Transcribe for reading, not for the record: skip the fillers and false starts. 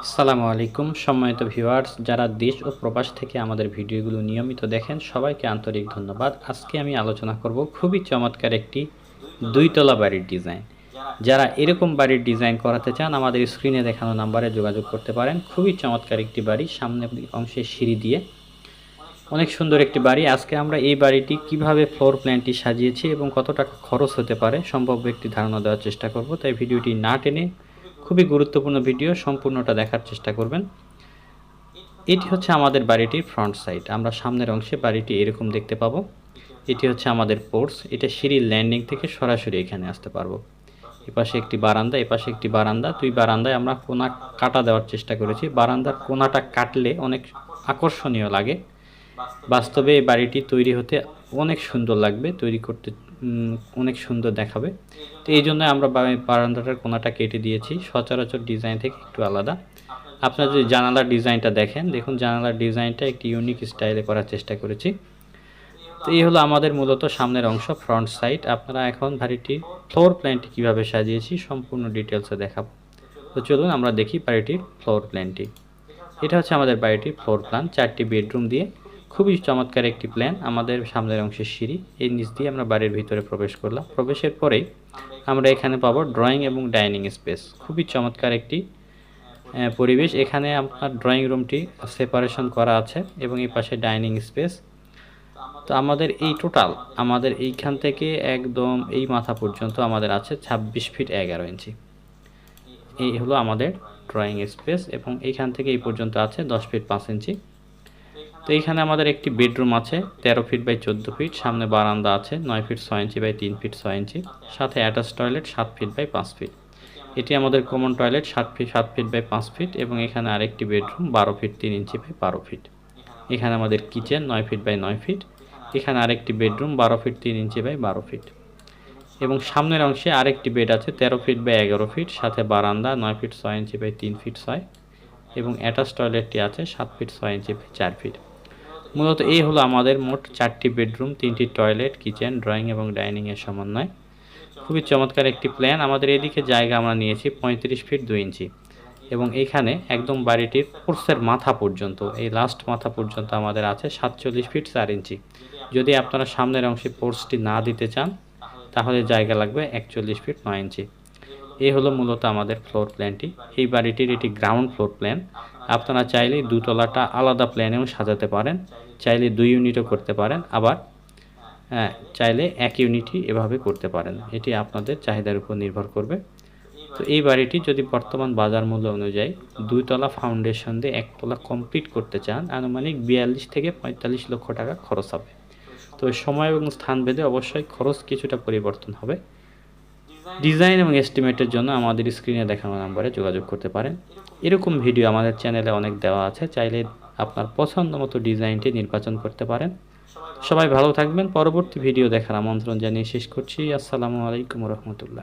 আসসালামু আলাইকুম সম্মানিত ভিউয়ার্স, যারা দেশ ও প্রবাস থেকে আমাদের ভিডিওগুলো নিয়মিত দেখেন সবাইকে আন্তরিক ধন্যবাদ। আজকে আমি আলোচনা করব খুবই চমৎকার একটি দুইতলা বাড়ির ডিজাইন। যারা এরকম বাড়ির ডিজাইন করাতে চান আমাদের স্ক্রিনে দেখানো নাম্বারে যোগাযোগ করতে পারেন। খুবই চমৎকার একটি বাড়ি, সামনের অংশে সিঁড়ি দিয়ে অনেক সুন্দর একটি বাড়ি। আজকে আমরা এই বাড়িটি কিভাবে ফ্লোর প্ল্যানটি সাজিয়েছি এবং কত টাকা খরচ হতে পারে সম্ভাব্য একটি ধারণা দেওয়ার চেষ্টা করব। তাই ভিডিওটি না টেনে খুবই গুরুত্বপূর্ণ ভিডিও, সম্পূর্ণটা দেখার চেষ্টা করবেন। এটি হচ্ছে আমাদের বাড়িটির ফ্রন্ট সাইড। আমরা সামনের অংশে বাড়িটি এরকম দেখতে পাবো। এটি হচ্ছে আমাদের পোর্চ। এটা সিঁড়ির ল্যান্ডিং থেকে সরাসরি এখানে আসতে পারবো। এপাশে একটি বারান্দা, এপাশে একটি বারান্দা। দুই বারান্দায় আমরা কোণা কাটা দেওয়ার চেষ্টা করেছি। বারান্দার কোণাটা কাটলে অনেক আকর্ষণীয় লাগে। বাস্তবে এই বাড়িটি তৈরি হতে অনেক সুন্দর লাগবে, তৈরি করতে অনেক সুন্দর দেখাবে। তো এই জন্য আমরা বারান্দাটার কোণাটা কেটে দিয়েছি, সচরাচর ডিজাইন থেকে একটু আলাদা। আপনারা যদি জানালার ডিজাইনটা দেখুন জানালার ডিজাইনটা একটি ইউনিক স্টাইলে করার চেষ্টা করেছি। তো এই হলো আমাদের মূলত সামনের অংশ, ফ্রন্ট সাইড। আপনারা এখন বাড়িটির ফ্লোর প্ল্যানটি কীভাবে সাজিয়েছি সম্পূর্ণ ডিটেলসে দেখাবো। তো চলুন আমরা দেখি বাড়িটির ফ্লোর প্ল্যানটি। এটা হচ্ছে আমাদের বাড়িটির ফ্লোর প্ল্যান, 4টি বেডরুম দিয়ে খুবই চমৎকার একটি প্ল্যান। আমাদের সামনের অংশের সিঁড়ি, এই নিচ দিয়ে আমরা বাড়ির ভিতরে প্রবেশ করলাম। প্রবেশের পরেই আমরা এখানে পাবো ড্রয়িং এবং ডাইনিং স্পেস। খুবই চমৎকার একটি পরিবেশ। এখানে আপনার ড্রয়িং রুমটি সেপারেশন করা আছে এবং এই পাশে ডাইনিং স্পেস। তো আমাদের এই টোটাল আমাদের এইখান থেকে একদম এই মাথা পর্যন্ত আমাদের আছে 26 ফিট 11 ইঞ্চি। এই হলো আমাদের ড্রয়িং স্পেস এবং এইখান থেকে এই পর্যন্ত আছে 10 ফিট 5 ইঞ্চি। তো এইখানে আমাদের একটি বেডরুম আছে 13 ফিট বাই 14 ফিট। সামনে বারান্দা আছে 9 feet 6 inch by 3 feet 6 inch. সাথে attach toilet 7 feet by 5 feet. এটি আমাদের common toilet 7 feet by 5 feet এবং এখানে আরেকটি bedroom 12 feet 3 inch by 12 feet. এখানে আমাদের কিচেন 9 ফিট বাই 9 ফিট। এখানে আরেকটি bedroom 12 feet 3 inch by 12 feet এবং সামনের অংশে আরেকটি বেড আছে 13 ফিট বাই 11 ফিট। সাথে বারান্দা 9 ফিট 6 ইঞ্চি বাই 3 ফিট 6 এবং অ্যাটাচ টয়লেটটি আছে 7 ফিট 6 ইঞ্চি বাই 4 ফিট। মূলত এই হলো আমাদের মোট 4টি বেডরুম, 3টি টয়লেট, কিচেন, ড্রয়িং এবং ডাইনিংয়ের সমন্বয়। খুবই চমৎকার একটি প্ল্যান। আমাদের এদিকে জায়গা আমরা নিয়েছি 35 ফিট 2 ইঞ্চি এবং এইখানে একদম বাড়িটির পোর্চের মাথা পর্যন্ত, এই লাস্ট মাথা পর্যন্ত আমাদের আছে 47 ফিট 4 ইঞ্চি। যদি আপনারা সামনের অংশে পোর্চটি না দিতে চান তাহলে জায়গা লাগবে 41 ফিট 9 ইঞ্চি। এই হলো মূলত আমাদের ফ্লোর প্ল্যানটি। এই বাড়িটির এটি গ্রাউন্ড ফ্লোর প্ল্যান। আপনারা চাইলে দুতলাটা আলাদা প্ল্যানেও সাজাতে পারেন, চাইলে 2 ইউনিটও করতে পারেন, আবার চাইলে 1 ইউনিটই এভাবে করতে পারেন। এটি আপনাদের চাহিদার উপর নির্ভর করবে। তো এই বাড়িটি যদি বর্তমান বাজার মূল্য অনুযায়ী 2 তলা ফাউন্ডেশন দিয়ে 1 তলা কমপ্লিট করতে চান আনুমানিক 42 থেকে 45 লক্ষ টাকা খরচ হবে। তো সময় এবং স্থান ভেদে অবশ্যই খরচ কিছুটা পরিবর্তন হবে। ডিজাইন এবং এস্টিমেটের জন্য আমাদের স্ক্রিনে দেখানো নাম্বারে যোগাযোগ করতে পারেন। এরকম ভিডিও আমাদের চ্যানেলে অনেক দেওয়া আছে, চাইলে আপনার পছন্দ মতো ডিজাইনটি নির্বাচন করতে পারেন। সবাই ভালো থাকবেন। পরবর্তী ভিডিও দেখার আমন্ত্রণ জানিয়ে শেষ করছি। আসসালামু আলাইকুম রহমতুল্লাহ।